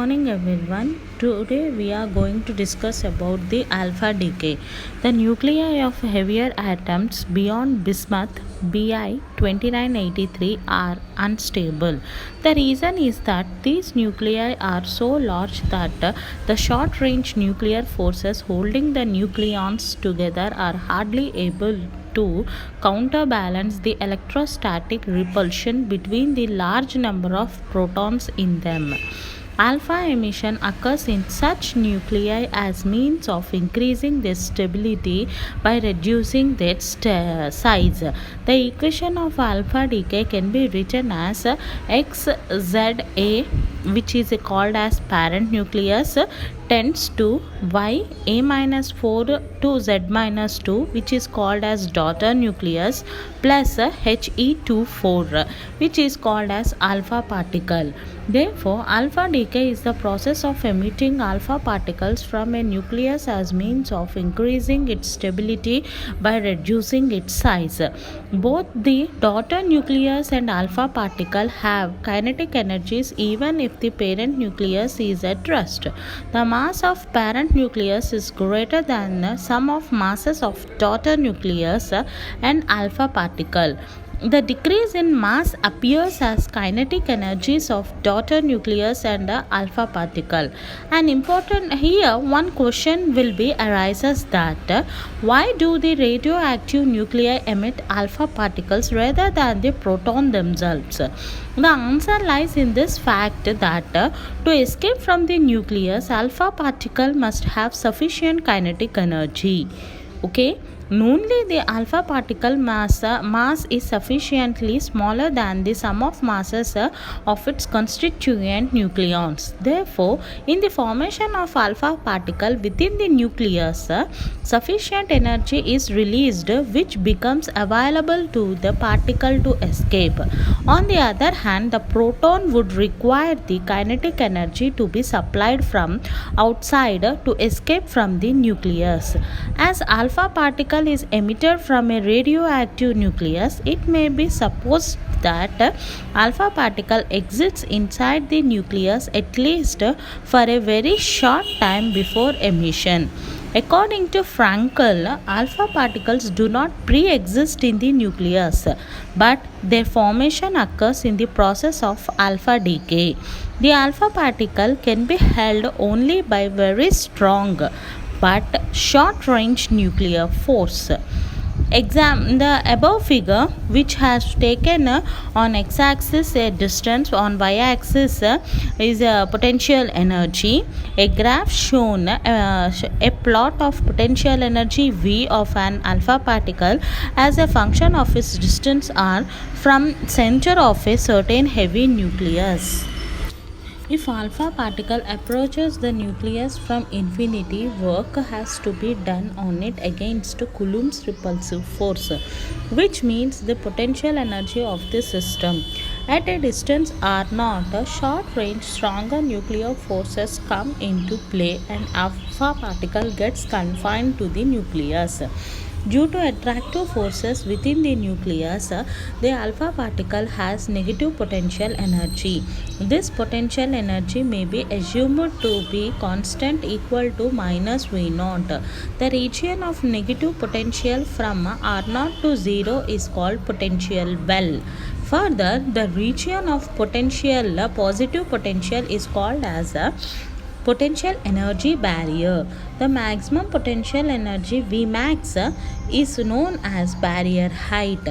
morning everyone. Today we are going to discuss about the alpha decay. The nuclei of heavier atoms beyond bismuth Bi 2983 are unstable. The reason is that these nuclei are so large that the short range nuclear forces holding the nucleons together are hardly able to counterbalance the electrostatic repulsion between the large number of protons in them. Alpha emission occurs in such nuclei as means of increasing their stability by reducing their size. The equation of alpha decay can be written as XZA, which is called as parent nucleus, tends to y a minus 4 to z minus 2, which is called as daughter nucleus, plus He24, which is called as alpha particle. Therefore, alpha decay is the process of emitting alpha particles from a nucleus as means of increasing its stability by reducing its size. Both the daughter nucleus and alpha particle have kinetic energies even if the parent nucleus is at rest. The mass of parent nucleus is greater than the sum of masses of daughter nucleus and alpha particle. The decrease in mass appears as kinetic energies of daughter nucleus and alpha particle. And important here, one question will be arises that why do the radioactive nuclei emit alpha particles rather than the proton themselves? The answer lies in this fact that to escape from the nucleus, alpha particle must have sufficient kinetic energy. Okay, only the alpha particle mass is sufficiently smaller than the sum of masses of its constituent nucleons. Therefore, in the formation of alpha particle within the nucleus, sufficient energy is released which becomes available to the particle to escape. On the other hand, the proton would require the kinetic energy to be supplied from outside to escape from the nucleus. As alpha particle is emitted from a radioactive nucleus, it may be supposed that alpha particle exists inside the nucleus at least for a very short time before emission. According to Frankel, alpha particles do not pre-exist in the nucleus, but their formation occurs in the process of alpha decay. The alpha particle can be held only by very strong but short range nuclear force. The above figure, which has taken on x-axis a distance, on y-axis is potential energy. A graph shown a plot of potential energy V of an alpha particle as a function of its distance r from center of a certain heavy nucleus. If alpha particle approaches the nucleus from infinity, work has to be done on it against Coulomb's repulsive force, which means the potential energy of the system. At a distance r0, short-range stronger nuclear forces come into play and alpha particle gets confined to the nucleus. Due to attractive forces within the nucleus, the alpha particle has negative potential energy. This potential energy may be assumed to be constant equal to minus V0. The region of negative potential from R0 to 0 is called potential well. Further, the region of positive potential is called as a potential energy barrier. The maximum potential energy Vmax is known as barrier height.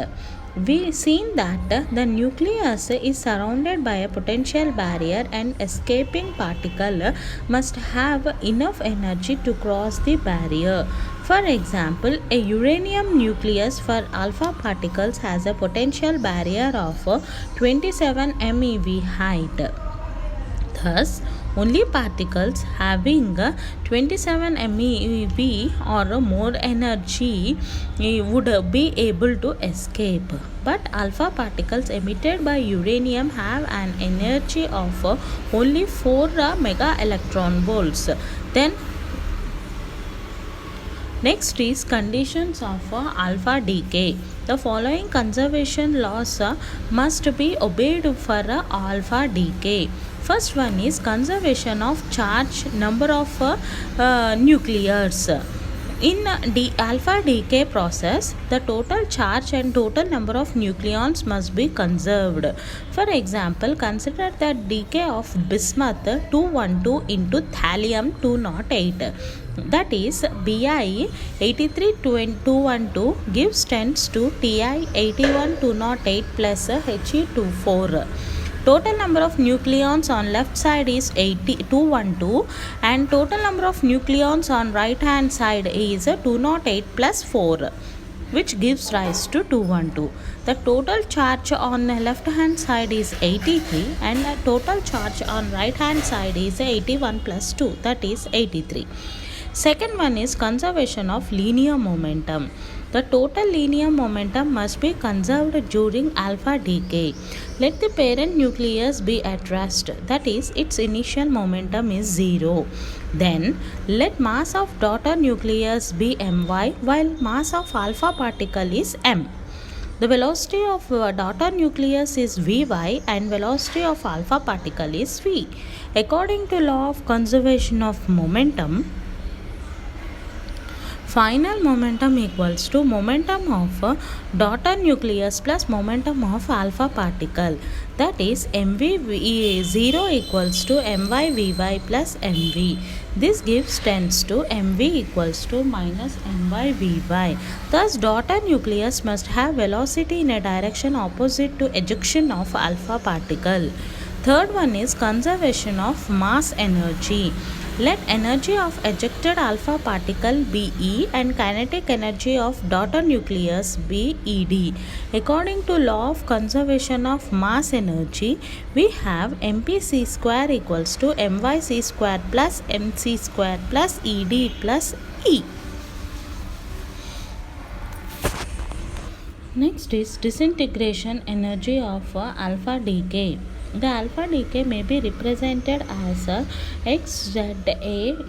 We seen that the nucleus is surrounded by a potential barrier and escaping particle must have enough energy to cross the barrier. For example, a uranium nucleus for alpha particles has a potential barrier of 27 MeV height. Thus, only particles having 27 MeV or more energy would be able to escape. But alpha particles emitted by uranium have an energy of only 4 mega electron volts. Then next is conditions of alpha decay. The following conservation laws must be obeyed for alpha decay. First one is conservation of charge number of nuclears. In alpha decay process, the total charge and total number of nucleons must be conserved. For example, consider the decay of bismuth 212 into thallium 208. That is, Bi 83212 gives 10 to Ti 81208 plus He24. Total number of nucleons on left side is 212 and total number of nucleons on right hand side is 208 plus 4, which gives rise to 212. The total charge on the left hand side is 83 and the total charge on right hand side is 81 plus 2, that is 83. Second one is conservation of linear momentum. The total linear momentum must be conserved during alpha decay. Let the parent nucleus be at rest, that is, its initial momentum is 0. Then, let mass of daughter nucleus be my while mass of alpha particle is m. The velocity of daughter nucleus is Vy and velocity of alpha particle is V. According to law of conservation of momentum, final momentum equals to momentum of daughter nucleus plus momentum of alpha particle, that is mv0 equals to my Vy plus mv. This gives tends to mv equals to minus my Vy. Thus daughter nucleus must have velocity in a direction opposite to ejection of alpha particle. Third one is conservation of mass energy. Let energy of ejected alpha particle be E and kinetic energy of daughter nucleus be Ed. According to law of conservation of mass energy, we have mpc square equals to myc square plus mc square plus Ed plus E. Next is disintegration energy of alpha decay. The alpha decay may be represented as xza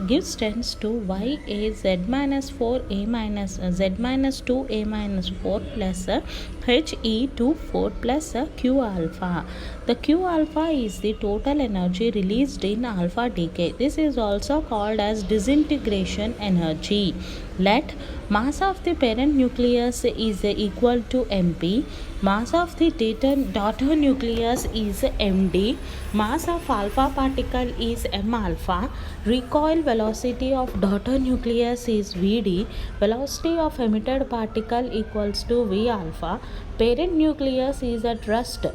gives tends to ya z minus 4a minus z minus 2a minus 4 plus he24 plus q alpha. The q alpha is the total energy released in alpha decay. This is also called as disintegration energy. Let mass of the parent nucleus is equal to mp, mass of the daughter nucleus is md, mass of alpha particle is m alpha, recoil velocity of daughter nucleus is vd, velocity of emitted particle equals to v alpha, parent nucleus is at rest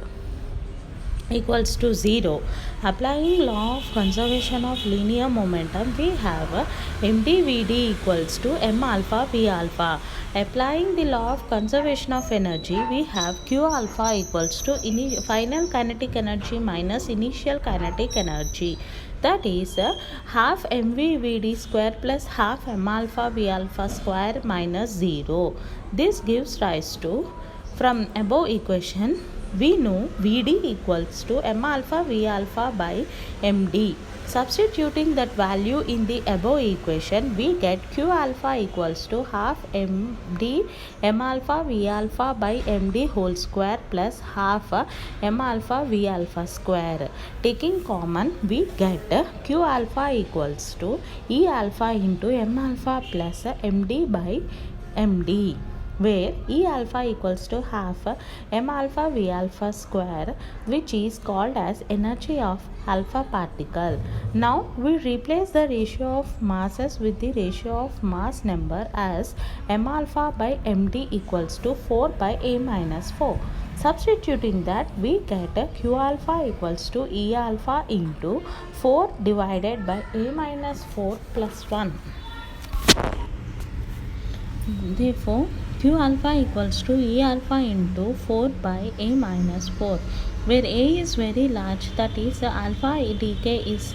equals to 0. Applying law of conservation of linear momentum, we have mdvd equals to m alpha v alpha. Applying the law of conservation of energy, we have q alpha equals to final kinetic energy minus initial kinetic energy, that is half mvvd square plus half m alpha v alpha square minus 0. This gives rise to, from above equation, we know Vd equals to m alpha V alpha by Md. Substituting that value in the above equation, we get Q alpha equals to half Md m alpha V alpha by Md whole square plus half m alpha V alpha square. Taking common, we get Q alpha equals to E alpha into m alpha plus Md by Md, where E alpha equals to half m alpha V alpha square, which is called as energy of alpha particle. Now we replace the ratio of masses with the ratio of mass number as m alpha by md equals to 4 by a minus 4. Substituting that, we get Q alpha equals to E alpha into 4 divided by a minus 4 plus 1. Therefore, Q alpha equals to E alpha into 4 by A minus 4, where A is very large, that is alpha decay is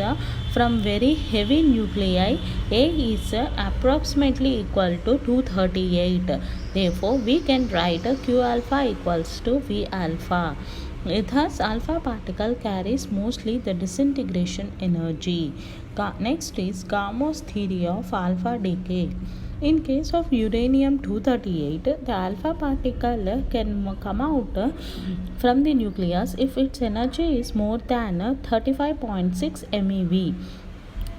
from very heavy nuclei. A is approximately equal to 238. Therefore, we can write Q alpha equals to V alpha. Thus, alpha particle carries mostly the disintegration energy. Next is Gamow theory of alpha decay. In case of uranium 238, the alpha particle can come out from the nucleus if its energy is more than 35.6 MeV.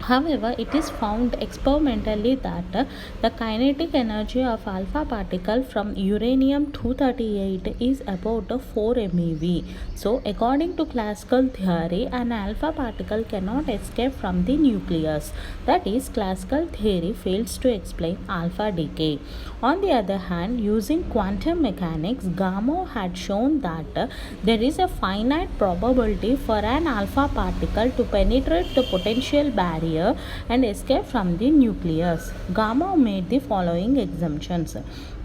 However, it is found experimentally that the kinetic energy of alpha particle from uranium 238 is about 4 MeV. So, according to classical theory, an alpha particle cannot escape from the nucleus. That is, classical theory fails to explain alpha decay. On the other hand, using quantum mechanics, Gamow had shown that there is a finite probability for an alpha particle to penetrate the potential barrier and escape from the nucleus. Gamow made the following assumptions.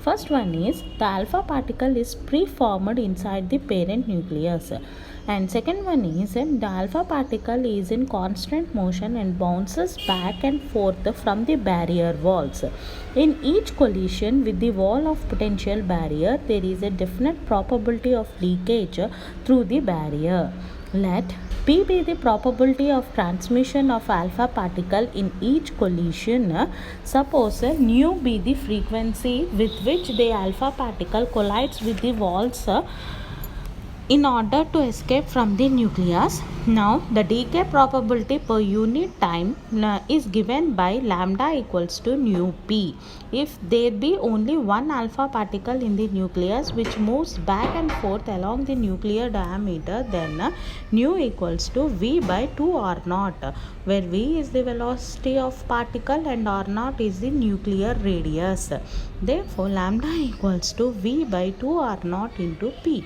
First one is the alpha particle is preformed inside the parent nucleus. And second one is the alpha particle is in constant motion and bounces back and forth from the barrier walls. In each collision with the wall of potential barrier, there is a definite probability of leakage through the barrier. Let P be the probability of transmission of alpha particle in each collision. Suppose nu be the frequency with which the alpha particle collides with the walls in order to escape from the nucleus. Now, the decay probability per unit time is given by lambda equals to nu p. If there be only one alpha particle in the nucleus which moves back and forth along the nuclear diameter, then nu equals to v by 2 r naught, where v is the velocity of particle and r naught is the nuclear radius. Therefore, lambda equals to v by 2 r naught into p.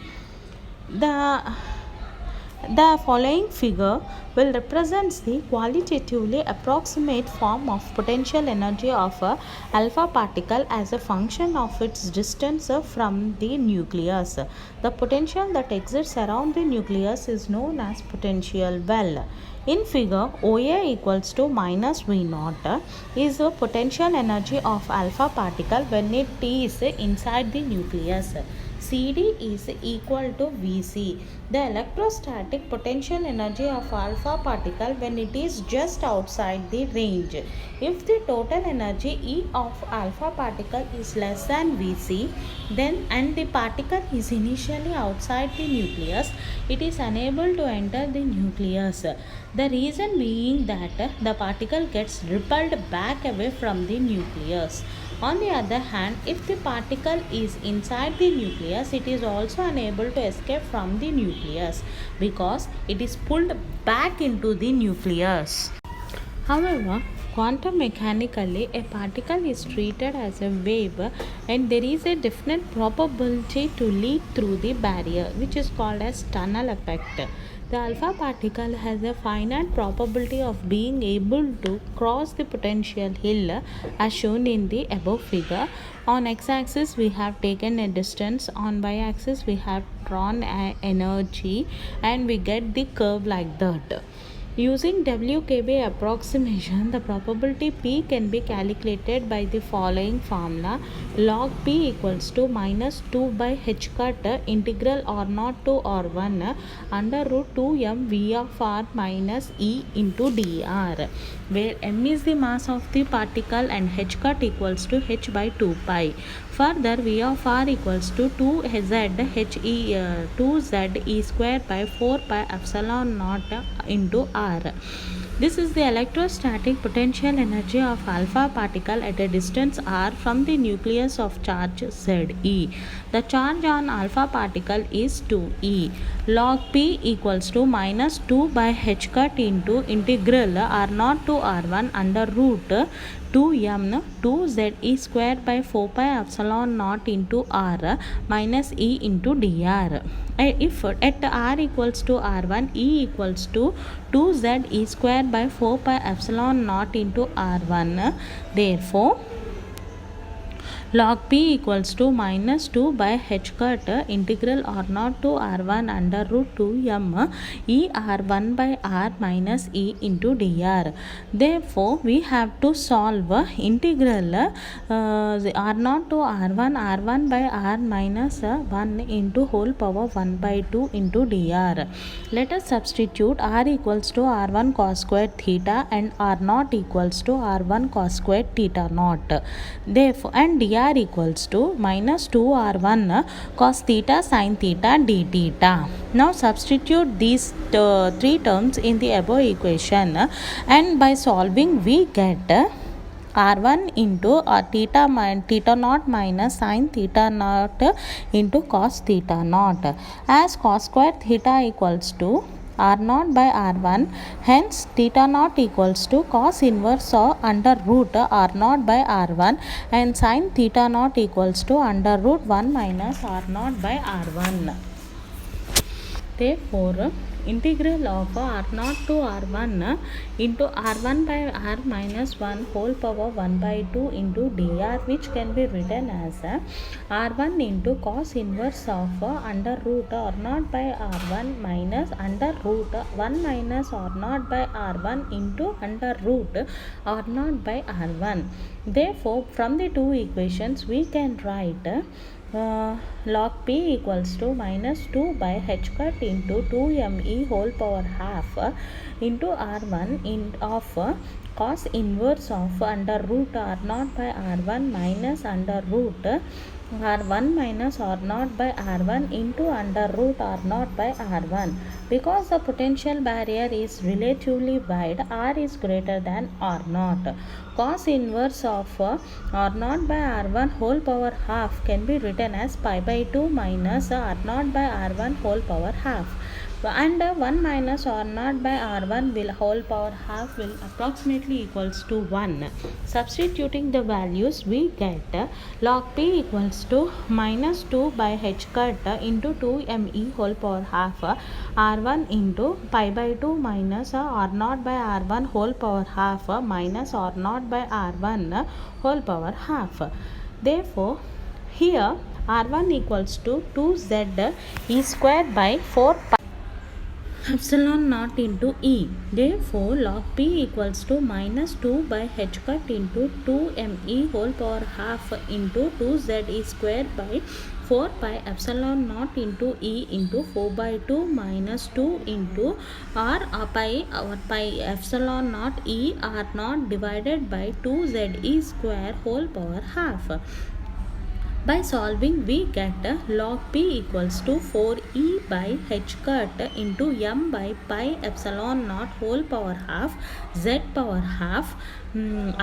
The following figure will represent the qualitatively approximate form of potential energy of a alpha particle as a function of its distance from the nucleus. The potential that exists around the nucleus is known as potential well. In figure, OA equals to minus V naught is the potential energy of alpha particle when it is inside the nucleus. CD is equal to Vc, the electrostatic potential energy of alpha particle when it is just outside the range. If the total energy E of alpha particle is less than Vc, then and the particle is initially outside the nucleus, it is unable to enter the nucleus. The reason being that the particle gets repelled back away from the nucleus. On the other hand, if the particle is inside the nucleus, it is also unable to escape from the nucleus because it is pulled back into the nucleus. However, quantum mechanically, a particle is treated as a wave and there is a definite probability to leak through the barrier, which is called as tunnel effect. The alpha particle has a finite probability of being able to cross the potential hill as shown in the above figure. On x-axis we have taken a distance, on y-axis we have drawn an energy, and we get the curve like that. Using WKB approximation, the probability P can be calculated by the following formula. Log P equals to minus 2 by h cut integral r0 to r1 under root 2m V of r minus E into dr, where m is the mass of the particle and h cut equals to h by 2 pi. Further, V of r equals to 2z e square by 4 pi epsilon naught into r. This is the electrostatic potential energy of alpha particle at a distance r from the nucleus of charge Ze. The charge on alpha particle is 2e. Log P equals to minus 2 by h cut into integral r0 to r1 under root 2m 2z e square by 4 pi epsilon naught into r minus E into dr. If at r equals to r1, E equals to 2z e square by 4 pi epsilon naught into r1, therefore log p equals to minus 2 by h cut integral r naught to r1 under root 2m e r1 by r minus e into dr. Therefore, we have to solve integral r naught to r1 by r minus 1 into whole power 1 by 2 into dr. Let us substitute r equals to r1 cos squared theta and r naught equals to r1 cos squared theta naught. Therefore, and dr equals to minus 2r1 cos theta sin theta d theta. Now substitute these three terms in the above equation and by solving we get r1 into theta naught minus sin theta naught into cos theta naught, as cos square theta equals to r naught by r1, hence theta naught equals to cos inverse of under root r naught by r1 and sin theta naught equals to under root 1 minus r naught by r1. Therefore, integral of r naught to r1 into r1 by r minus 1 whole power 1 by 2 into dr, which can be written as r1 into cos inverse of under root r naught by r1 minus under root 1 minus r naught by r1 into under root r naught by r1. Therefore, from the two equations we can write log p equals to minus 2 by h cut into 2me whole power half into r1 in of cos inverse of under root r naught by r1 minus under root r1 minus r naught by r1 into under root r naught by r1. Because the potential barrier is relatively wide, r is greater than r naught. Cos inverse of r naught by r1 whole power half can be written as pi by 2 minus r naught by r1 whole power half, and 1 minus r naught by r1 will whole power half will approximately equals to 1. Substituting the values we get log p equals to minus 2 by h cut into 2me whole power half r1 into pi by 2 minus r naught by r1 whole power half minus r naught by r1 whole power half. Therefore, here r1 equals to 2z e square by 4 pi epsilon naught into e. Therefore, log p equals to minus 2 by h cut into 2me whole power half into 2z e square by 4 pi epsilon naught into e into 4 by 2 minus 2 into r pi epsilon naught e r naught divided by 2z e square whole power half. By solving we get log p equals to 4e by h cut into m by pi epsilon naught whole power half z power half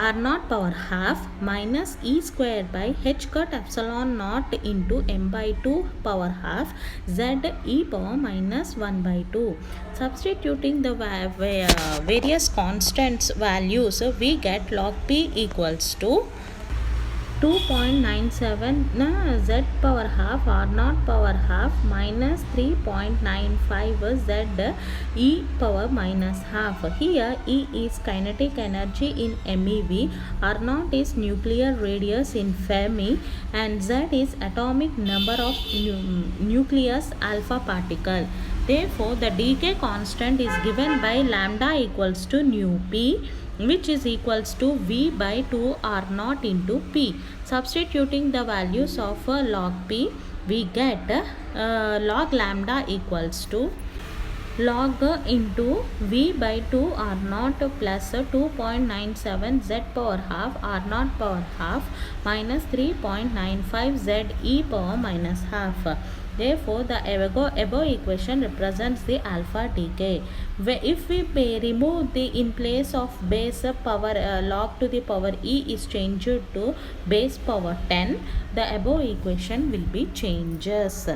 r naught power half minus e square by h cut epsilon naught into m by 2 power half z e power minus 1 by 2. Substituting the various constants values, we get log p equals to 2.97 z power half r naught power half minus 3.95 z e power minus half. Here E is kinetic energy in MeV, r naught is nuclear radius in Fermi, and z is atomic number of nucleus alpha particle. Therefore, the decay constant is given by lambda equals to nu p, which is equals to v by 2 r naught into p. Substituting the values of log p, we get log lambda equals to log into v by 2 r naught plus 2.97 z power half r naught power half minus 3.95 z e power minus half. Therefore, the above equation represents the alpha decay. If we remove the in place of base power log to the power e is changed to base power 10, the above equation will be changes.